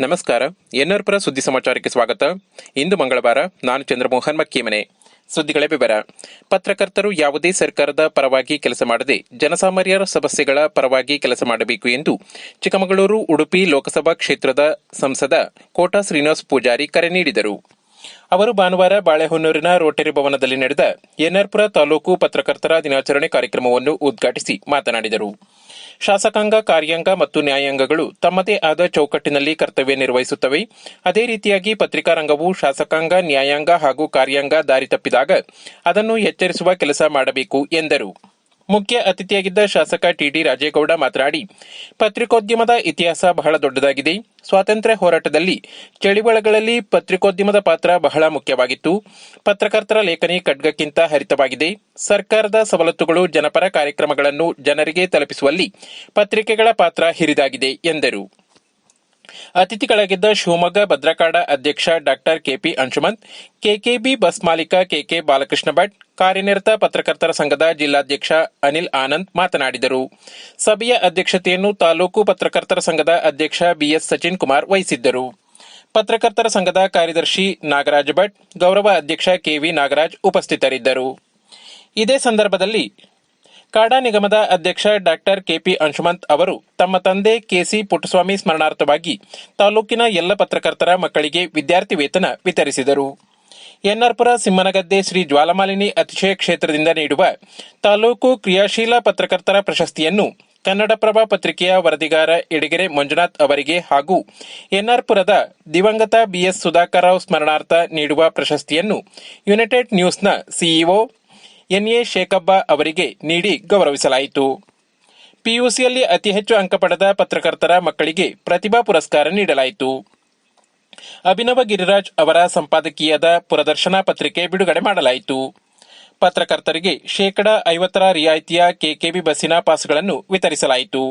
ನಮಸ್ಕಾರ. ಎನ್ಆರ್ಪುರ ಸುದ್ದಿ ಸಮಾಚಾರಕ್ಕೆ ಸ್ವಾಗತ. ಇಂದು ಮಂಗಳವಾರ. ನಾನು ಚಂದ್ರಮೋಹನ್ ಮಕ್ಕೀಮನೆ. ಸುದ್ದಿಗಳ ವಿವರ. ಪತ್ರಕರ್ತರು ಯಾವುದೇ ಸರ್ಕಾರದ ಪರವಾಗಿ ಕೆಲಸ ಮಾಡದೆ ಜನಸಾಮಾನ್ಯರ ಸಮಸ್ಯೆಗಳ ಪರವಾಗಿ ಕೆಲಸ ಮಾಡಬೇಕು ಎಂದು ಚಿಕ್ಕಮಗಳೂರು ಉಡುಪಿ ಲೋಕಸಭಾ ಕ್ಷೇತ್ರದ ಸಂಸದ ಕೋಟಾ ಶ್ರೀನಿವಾಸ ಪೂಜಾರಿ ಕರೆ ನೀಡಿದರು. ಅವರು ಭಾನುವಾರ ಬಾಳೆಹೊನ್ನೂರಿನ ರೋಟರಿ ಭವನದಲ್ಲಿ ನಡೆದ ಎನ್ಆರ್ಪುರ ತಾಲೂಕು ಪತ್ರಕರ್ತರ ದಿನಾಚರಣೆ ಕಾರ್ಯಕ್ರಮವನ್ನು ಉದ್ಘಾಟಿಸಿ ಮಾತನಾಡಿದರು. ಶಾಸಕಾಂಗ, ಕಾರ್ಯಾಂಗ ಮತ್ತು ನ್ಯಾಯಾಂಗಗಳು ತಮ್ಮದೇ ಆದ ಚೌಕಟ್ಟಿನಲ್ಲಿ ಕರ್ತವ್ಯ ನಿರ್ವಹಿಸುತ್ತವೆ. ಅದೇ ರೀತಿಯಾಗಿ ಪತ್ರಿಕಾ ರಂಗವು ಶಾಸಕಾಂಗ, ನ್ಯಾಯಾಂಗ ಹಾಗೂ ಕಾರ್ಯಾಂಗ ದಾರಿ ತಪ್ಪಿದಾಗ ಅದನ್ನು ಎಚ್ಚರಿಸುವ ಕೆಲಸ ಮಾಡಬೇಕು ಎಂದರು. ಮುಖ್ಯ ಅತಿಥಿಯಾಗಿದ್ದ ಶಾಸಕ ಟಿಡಿ ರಾಜೇಗೌಡ ಮಾತನಾಡಿ, ಪತ್ರಿಕೋದ್ಯಮದ ಇತಿಹಾಸ ಬಹಳ ದೊಡ್ಡದಾಗಿದೆ. ಸ್ವಾತಂತ್ರ್ಯ ಹೋರಾಟದಲ್ಲಿ ಚಳಿವಳಿಗಳಲ್ಲಿ ಪತ್ರಿಕೋದ್ಯಮದ ಪಾತ್ರ ಬಹಳ ಮುಖ್ಯವಾಗಿತ್ತು. ಪತ್ರಕರ್ತರ ಲೇಖನಿ ಖಡ್ಗಕ್ಕಿಂತ ಹರಿತವಾಗಿದೆ. ಸರ್ಕಾರದ ಸವಲತ್ತುಗಳು, ಜನಪರ ಕಾರ್ಯಕ್ರಮಗಳನ್ನು ಜನರಿಗೆ ತಲುಪಿಸುವಲ್ಲಿ ಪತ್ರಿಕೆಗಳ ಪಾತ್ರ ಹಿರಿದಾಗಿದೆ ಎಂದರು. ಅತಿಥಿಗಳಾಗಿದ್ದ ಶಿವಮೊಗ್ಗ ಭದ್ರಕಾಡ ಅಧ್ಯಕ್ಷ ಡಾಕ್ಟರ್ ಕೆಪಿ ಅಂಶುಮಂತ್, ಕೆಕೆಬಿ ಬಸ್ ಮಾಲೀಕ ಕೆಕೆ ಬಾಲಕೃಷ್ಣ ಭಟ್, ಕಾರ್ಯನಿರತ ಪತ್ರಕರ್ತರ ಸಂಘದ ಜಿಲ್ಲಾಧ್ಯಕ್ಷ ಅನಿಲ್ ಆನಂದ್ ಮಾತನಾಡಿದರು. ಸಭೆಯ ಅಧ್ಯಕ್ಷತೆಯನ್ನು ತಾಲೂಕು ಪತ್ರಕರ್ತರ ಸಂಘದ ಅಧ್ಯಕ್ಷ ಬಿಎಸ್ ಸಚಿನ್ ಕುಮಾರ್ ವಹಿಸಿದ್ದರು. ಪತ್ರಕರ್ತರ ಸಂಘದ ಕಾರ್ಯದರ್ಶಿ ನಾಗರಾಜ ಭಟ್, ಗೌರವ ಅಧ್ಯಕ್ಷ ಕೆವಿ ನಾಗರಾಜ್ ಉಪಸ್ಥಿತರಿದ್ದರು. ಇದೇ ಸಂದರ್ಭದಲ್ಲಿ ಕಾಡಾ ನಿಗಮದ ಅಧ್ಯಕ್ಷ ಡಾಕ್ಟರ್ ಕೆಪಿ ಅಂಶುಮಂತ್ ಅವರು ತಮ್ಮ ತಂದೆ ಕೆಸಿ ಪುಟ್ಟಸ್ವಾಮಿ ಸ್ಮರಣಾರ್ಥವಾಗಿ ತಾಲೂಕಿನ ಎಲ್ಲ ಪತ್ರಕರ್ತರ ಮಕ್ಕಳಿಗೆ ವಿದ್ಯಾರ್ಥಿ ವೇತನ ವಿತರಿಸಿದರು. ಎನ್ಆರ್ಪುರ ಸಿಮ್ಮನಗದ್ದೆ ಶ್ರೀ ಜ್ವಾಲಮಾಲಿನಿ ಅತಿಶಯ ಕ್ಷೇತ್ರದಿಂದ ನೀಡುವ ತಾಲೂಕು ಕ್ರಿಯಾಶೀಲ ಪತ್ರಕರ್ತರ ಪ್ರಶಸ್ತಿಯನ್ನು ಕನ್ನಡಪ್ರಭ ಪತ್ರಿಕೆಯ ವರದಿಗಾರ ಯಡಿಗೆರೆ ಮಂಜುನಾಥ್ ಅವರಿಗೆ ಹಾಗೂ ಎನ್ಆರ್ಪುರದ ದಿವಂಗತ ಬಿಎಸ್ ಸುಧಾಕರ್ ರಾವ್ ಸ್ಮರಣಾರ್ಥ ನೀಡುವ ಪ್ರಶಸ್ತಿಯನ್ನು ಯುನೈಟೆಡ್ ನ್ಯೂಸ್ನ ಸಿಇಒ ಎನ್ಎ ಶೇಖಬ್ಬ ಅವರಿಗೆ ನೀಡಿ ಗೌರವಿಸಲಾಯಿತು. ಪಿಯುಸಿಯಲ್ಲಿ ಅತಿ ಹೆಚ್ಚು ಅಂಕ ಪಡೆದ ಪತ್ರಕರ್ತರ ಮಕ್ಕಳಿಗೆ ಪ್ರತಿಭಾ ಪುರಸ್ಕಾರ ನೀಡಲಾಯಿತು. ಅಭಿನವ ಗಿರಿರಾಜ್ ಅವರ ಸಂಪಾದಕೀಯದ ಪುರದರ್ಶನ ಪತ್ರಿಕೆ ಬಿಡುಗಡೆ ಮಾಡಲಾಯಿತು. ಪತ್ರಕರ್ತರಿಗೆ ಶೇಕಡಾ 50 ರಿಯಾಯಿತಿಯ ಕೆಕೆಬಿ ಬಸ್ಸಿನ ಪಾಸ್ಗಳನ್ನು ವಿತರಿಸಲಾಯಿತು.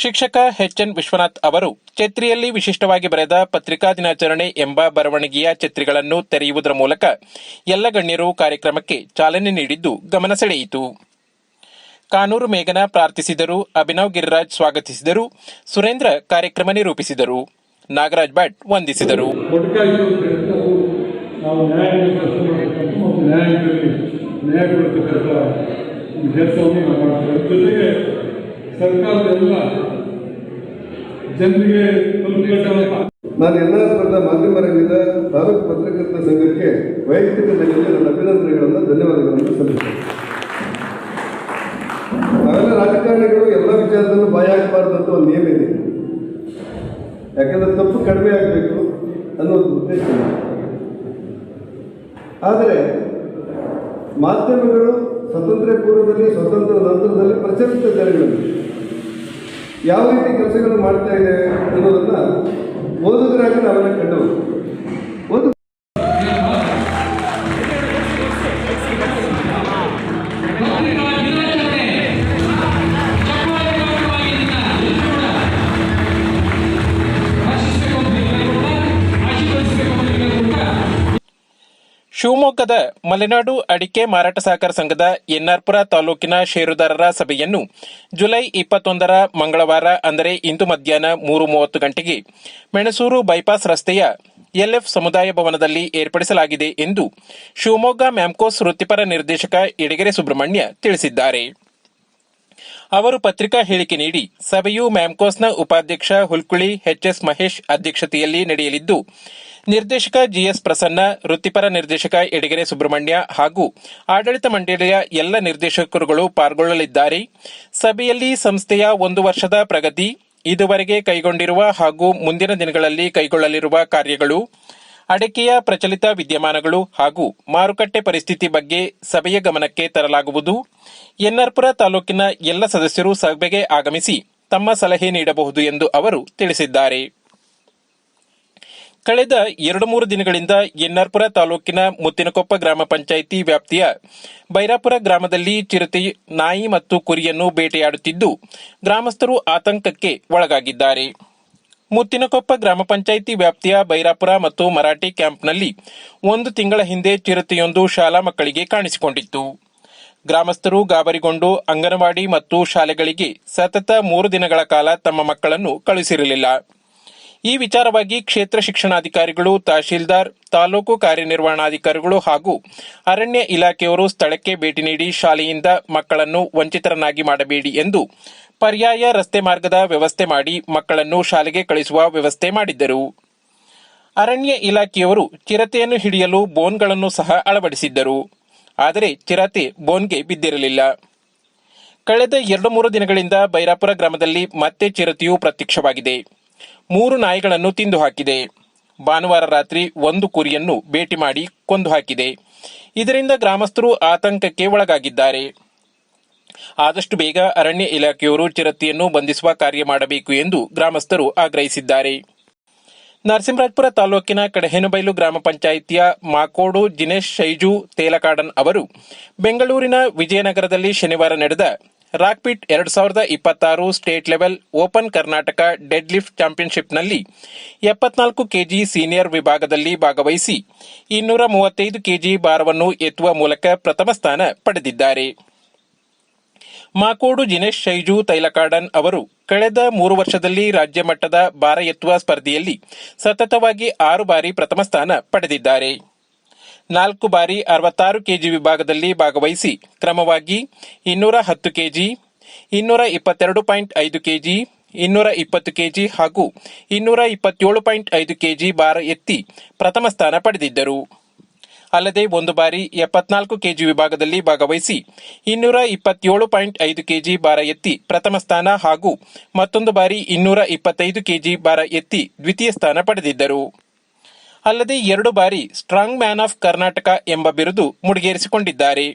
ಶಿಕ್ಷಕ ಎಚ್ಎನ್ ವಿಶ್ವನಾಥ್ ಅವರು ಛತ್ರಿಯಲ್ಲಿ ವಿಶಿಷ್ಟವಾಗಿ ಬರೆದ ಪತ್ರಿಕಾ ದಿನಾಚರಣೆ ಎಂಬ ಬರವಣಿಗೆಯ ಛತ್ರಿಗಳನ್ನು ತೆರೆಯುವುದರ ಮೂಲಕ ಎಲ್ಲ ಗಣ್ಯರು ಕಾರ್ಯಕ್ರಮಕ್ಕೆ ಚಾಲನೆ ನೀಡಿದ್ದು ಗಮನ ಸೆಳೆಯಿತು. ಕಾನೂರು ಮೇಘನ ಪ್ರಾರ್ಥಿಸಿದರು. ಅಭಿನವ್ ಗಿರಿರಾಜ್ ಸ್ವಾಗತಿಸಿದರು. ಸುರೇಂದ್ರ ಕಾರ್ಯಕ್ರಮ ನಿರೂಪಿಸಿದರು. ನಾಗರಾಜ್ ಭಟ್ ವಂದಿಸಿದರು. ಸರ್ಕಾರದೆಲ್ಲ ಜನರಿಗೆ ನಾನು ಎನ್ಆರ್ಪುರದ ಮಾಧ್ಯಮ ರಂಗದ ತಾಲೂಕು ಪತ್ರಕರ್ತರ ಸಂಘಕ್ಕೆ ವೈಯಕ್ತಿಕ ನೆಲೆಯಲ್ಲಿ ನನ್ನ ಅಭಿನಂದನೆಗಳನ್ನು, ಧನ್ಯವಾದಗಳನ್ನು ಸಲ್ಲಿಸುತ್ತೇನೆ. ನಾವೆಲ್ಲ ರಾಜಕಾರಣಿಗಳು ಎಲ್ಲ ವಿಚಾರದಲ್ಲೂ ಭಯ ಆಗಬಾರ್ದು ಅಂತ ಒಂದು ನಿಯಮ ಇದೆ. ಯಾಕಂದರೆ ತಪ್ಪು ಕಡಿಮೆ ಆಗಬೇಕು ಅನ್ನೋದು ಉದ್ದೇಶ. ಆದರೆ ಮಾಧ್ಯಮಗಳು ಸ್ವತಂತ್ರ ಪೂರ್ವದಲ್ಲಿ, ಸ್ವತಂತ್ರ ನಂತರದಲ್ಲಿ ಪ್ರಚಲಿತ ಜನಗಳಲ್ಲಿ ಯಾವ ರೀತಿ ಕೆಲಸಗಳು ಮಾಡ್ತಾ ಇದೆ ಅನ್ನೋದನ್ನ ಓದುಗರಾಗಿ ನಾವೆಲ್ಲ ಕಂಡವು. ಶಿವಮೊಗ್ಗದ ಮಲೆನಾಡು ಅಡಿಕೆ ಮಾರಾಟ ಸಹಕಾರ ಸಂಘದ ಎನ್ಆರ್ಪುರ ತಾಲೂಕಿನ ಷೇರುದಾರರ ಸಭೆಯನ್ನು ಜುಲೈ 21 ಮಂಗಳವಾರ, ಅಂದರೆ ಇಂದು ಮಧ್ಯಾಹ್ನ 3:30 ಗಂಟೆಗೆ ಮೆಣಸೂರು ಬೈಪಾಸ್ ರಸ್ತೆಯ ಎಲ್ಎಫ್ ಸಮುದಾಯ ಭವನದಲ್ಲಿ ಏರ್ಪಡಿಸಲಾಗಿದೆ ಎಂದು ಶಿವಮೊಗ್ಗ ಮ್ಯಾಮ್ಕೋಸ್ ವೃತ್ತಿಪರ ನಿರ್ದೇಶಕ ಯಡಿಗೆರೆ ಸುಬ್ರಹ್ಮಣ್ಯ ತಿಳಿಸಿದ್ದಾರೆ. ಅವರು ಪತ್ರಿಕಾ ಹೇಳಿಕೆ ನೀಡಿ, ಸಭೆಯು ಮ್ಯಾಮ್ಕೋಸ್ನ ಉಪಾಧ್ಯಕ್ಷ ಹುಲ್ಕುಳಿ ಎಚ್ಎಸ್ ಮಹೇಶ್ ಅಧ್ಯಕ್ಷತೆಯಲ್ಲಿ ನಡೆಯಲಿದ್ದು, ನಿರ್ದೇಶಕ ಜಿಎಸ್ ಪ್ರಸನ್ನ, ವೃತ್ತಿಪರ ನಿರ್ದೇಶಕ ಯಡಿಗೆರೆ ಸುಬ್ರಹ್ಮಣ್ಯ ಹಾಗೂ ಆಡಳಿತ ಮಂಡಳಿಯ ಎಲ್ಲ ನಿರ್ದೇಶಕರುಗಳು ಪಾಲ್ಗೊಳ್ಳಲಿದ್ದಾರೆ. ಸಭೆಯಲ್ಲಿ ಸಂಸ್ಥೆಯ 1 ವರ್ಷದ ಪ್ರಗತಿ, ಇದುವರೆಗೆ ಕೈಗೊಂಡಿರುವ ಹಾಗೂ ಮುಂದಿನ ದಿನಗಳಲ್ಲಿ ಕೈಗೊಳ್ಳಲಿರುವ ಕಾರ್ಯಗಳು, ಅಡಿಕೆಯ ಪ್ರಚಲಿತ ವಿದ್ಯಮಾನಗಳು ಹಾಗೂ ಮಾರುಕಟ್ಟೆ ಪರಿಸ್ಥಿತಿ ಬಗ್ಗೆ ಸಭೆಯ ಗಮನಕ್ಕೆ ತರಲಾಗುವುದು. ಎನ್ಆರ್ಪುರ ತಾಲೂಕಿನ ಎಲ್ಲ ಸದಸ್ಯರು ಸಭೆಗೆ ಆಗಮಿಸಿ ತಮ್ಮ ಸಲಹೆ ನೀಡಬಹುದು ಎಂದು ಅವರು ತಿಳಿಸಿದ್ದಾರೆ. ಕಳೆದ 2-3 ದಿನಗಳಿಂದ ಎನ್ಆರ್ಪುರ ತಾಲೂಕಿನ ಮುತ್ತಿನಕೊಪ್ಪ ಗ್ರಾಮ ಪಂಚಾಯಿತಿ ವ್ಯಾಪ್ತಿಯ ಬೈರಾಪುರ ಗ್ರಾಮದಲ್ಲಿ ಚಿರತೆ, ನಾಯಿ ಮತ್ತು ಕುರಿಯನ್ನು ಬೇಟೆಯಾಡುತ್ತಿದ್ದು ಗ್ರಾಮಸ್ಥರು ಆತಂಕಕ್ಕೆ ಒಳಗಾಗಿದ್ದಾರೆ. ಮುತ್ತಿನಕೊಪ್ಪ ಗ್ರಾಮ ಪಂಚಾಯಿತಿ ವ್ಯಾಪ್ತಿಯ ಬೈರಾಪುರ ಮತ್ತು ಮರಾಠಿ ಕ್ಯಾಂಪ್ನಲ್ಲಿ 1 ತಿಂಗಳ ಹಿಂದೆ ಚಿರತೆಯೊಂದು ಶಾಲಾ ಮಕ್ಕಳಿಗೆ ಕಾಣಿಸಿಕೊಂಡಿತ್ತು. ಗ್ರಾಮಸ್ಥರು ಗಾಬರಿಗೊಂಡು ಅಂಗನವಾಡಿ ಮತ್ತು ಶಾಲೆಗಳಿಗೆ ಸತತ 3 ದಿನಗಳ ಕಾಲ ತಮ್ಮ ಮಕ್ಕಳನ್ನು ಕಳುಹಿಸಿರಲಿಲ್ಲ. ಈ ವಿಚಾರವಾಗಿ ಕ್ಷೇತ್ರ ಶಿಕ್ಷಣಾಧಿಕಾರಿಗಳು, ತಹಶೀಲ್ದಾರ್, ತಾಲೂಕು ಕಾರ್ಯನಿರ್ವಹಣಾಧಿಕಾರಿಗಳು ಹಾಗೂ ಅರಣ್ಯ ಇಲಾಖೆಯವರು ಸ್ಥಳಕ್ಕೆ ಭೇಟಿ ನೀಡಿ ಶಾಲೆಯಿಂದ ಮಕ್ಕಳನ್ನು ವಂಚಿತರನ್ನಾಗಿ ಮಾಡಬೇಡಿ ಎಂದು ಪರ್ಯಾಯ ರಸ್ತೆ ಮಾರ್ಗದ ವ್ಯವಸ್ಥೆ ಮಾಡಿ ಮಕ್ಕಳನ್ನು ಶಾಲೆಗೆ ಕಳಿಸುವ ವ್ಯವಸ್ಥೆ ಮಾಡಿದ್ದರು. ಅರಣ್ಯ ಇಲಾಖೆಯವರು ಚಿರತೆಯನ್ನು ಹಿಡಿಯಲು ಬೋನ್ಗಳನ್ನು ಸಹ ಅಳವಡಿಸಿದ್ದರು. ಆದರೆ ಚಿರತೆ ಬೋನ್ಗೆ ಬಿದ್ದಿರಲಿಲ್ಲ. ಕಳೆದ 2-3 ದಿನಗಳಿಂದ ಬೈರಾಪುರ ಗ್ರಾಮದಲ್ಲಿ ಮತ್ತೆ ಚಿರತೆಯು ಪ್ರತ್ಯಕ್ಷವಾಗಿದೆ. 3 ನಾಯಿಗಳನ್ನು ತಿಂದು ಹಾಕಿದೆ. ಭಾನುವಾರ ರಾತ್ರಿ 1 ಕುರಿಯನ್ನು ಭೇಟಿ ಮಾಡಿ ಕೊಂದು ಹಾಕಿದೆ. ಇದರಿಂದ ಗ್ರಾಮಸ್ಥರು ಆತಂಕಕ್ಕೆ ಒಳಗಾಗಿದ್ದಾರೆ. ಆದಷ್ಟು ಬೇಗ ಅರಣ್ಯ ಇಲಾಖೆಯವರು ಚಿರತೆಯನ್ನು ಬಂಧಿಸುವ ಕಾರ್ಯ ಮಾಡಬೇಕು ಎಂದು ಗ್ರಾಮಸ್ಥರು ಆಗ್ರಹಿಸಿದ್ದಾರೆ. ನರಸಿಂಹರಾಜಪುರ ತಾಲೂಕಿನ ಕಡಹೇನಬೈಲು ಗ್ರಾಮ ಪಂಚಾಯಿತಿಯ ಮಾಕೋಡು ಜಿನೇಶ್ ಶೈಜು ತೇಲಕಾಡನ್ ಅವರು ಬೆಂಗಳೂರಿನ ವಿಜಯನಗರದಲ್ಲಿ ಶನಿವಾರ ನಡೆದ ರಾಕ್ಪಿಟ್ 2026 state level open Karnataka dead lift ಚಾಂಪಿಯನ್ಶಿಪ್ನಲ್ಲಿ 74 ಕೆಜಿ ಸೀನಿಯರ್ ವಿಭಾಗದಲ್ಲಿ ಭಾಗವಹಿಸಿ 235 ಕೆಜಿ ಭಾರವನ್ನು ಎತ್ತುವ ಮೂಲಕ ಪ್ರಥಮ ಸ್ಥಾನ ಪಡೆದಿದ್ದಾರೆ. ಮಾಕೋಡು ಜಿನೇಶ್ ಶೈಜು ತೈಲಕಾಡನ್ ಅವರು ಕಳೆದ 3 ವರ್ಷದಲ್ಲಿ ರಾಜ್ಯ ಮಟ್ಟದ ಭಾರ ಎತ್ತುವ ಸ್ಪರ್ಧೆಯಲ್ಲಿ ಸತತವಾಗಿ 6 ಬಾರಿ ಪ್ರಥಮ ಸ್ಥಾನ ಪಡೆದಿದ್ದಾರೆ. 4 ಬಾರಿ 66 ಕೆಜಿ ವಿಭಾಗದಲ್ಲಿ ಭಾಗವಹಿಸಿ ಕ್ರಮವಾಗಿ 210 ಕೆಜಿ, 222.5 ಕೆಜಿ, 220 ಕೆಜಿ ಹಾಗೂ 227.5 ಕೆಜಿ ಭಾರ ಎತ್ತಿ ಪ್ರಥಮ ಸ್ಥಾನ ಪಡೆದಿದ್ದರು. ಅಲ್ಲದೆ 1 ಬಾರಿ 74 ಕೆಜಿ ವಿಭಾಗದಲ್ಲಿ ಭಾಗವಹಿಸಿ 227.5 ಕೆಜಿ ಭಾರ ಎತ್ತಿ ಪ್ರಥಮ ಸ್ಥಾನ ಹಾಗೂ ಮತ್ತೊಂದು ಬಾರಿ 225 ಕೆಜಿ ಭಾರ ಎತ್ತಿ ದ್ವಿತೀಯ ಸ್ಥಾನ ಪಡೆದಿದ್ದರು. ಅಲ್ಲದೆ 2 ಬಾರಿ ಸ್ಟ್ರಾಂಗ್ ಮ್ಯಾನ್ ಆಫ್ ಕರ್ನಾಟಕ ಎಂಬ ಬಿರುದು ಮುಡಿಗೇರಿಸಿಕೊಂಡಿದ್ದಾರೆ.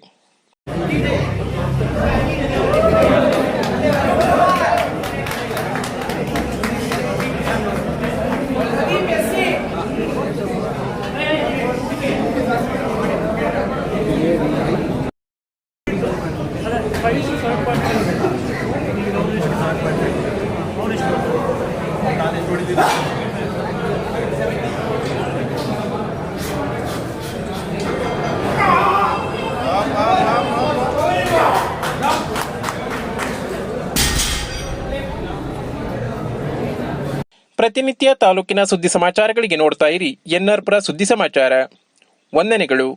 ಪ್ರತಿನಿತ್ಯ ತಾಲೂಕಿನ ಸುದ್ದಿ ಸಮಾಚಾರಗಳಿಗೆ ನೋಡ್ತಾ ಇರಿ ಎನ್ಆರ್ ಪುರ ಸುದ್ದಿ ಸಮಾಚಾರ. ವಂದನೆಗಳು.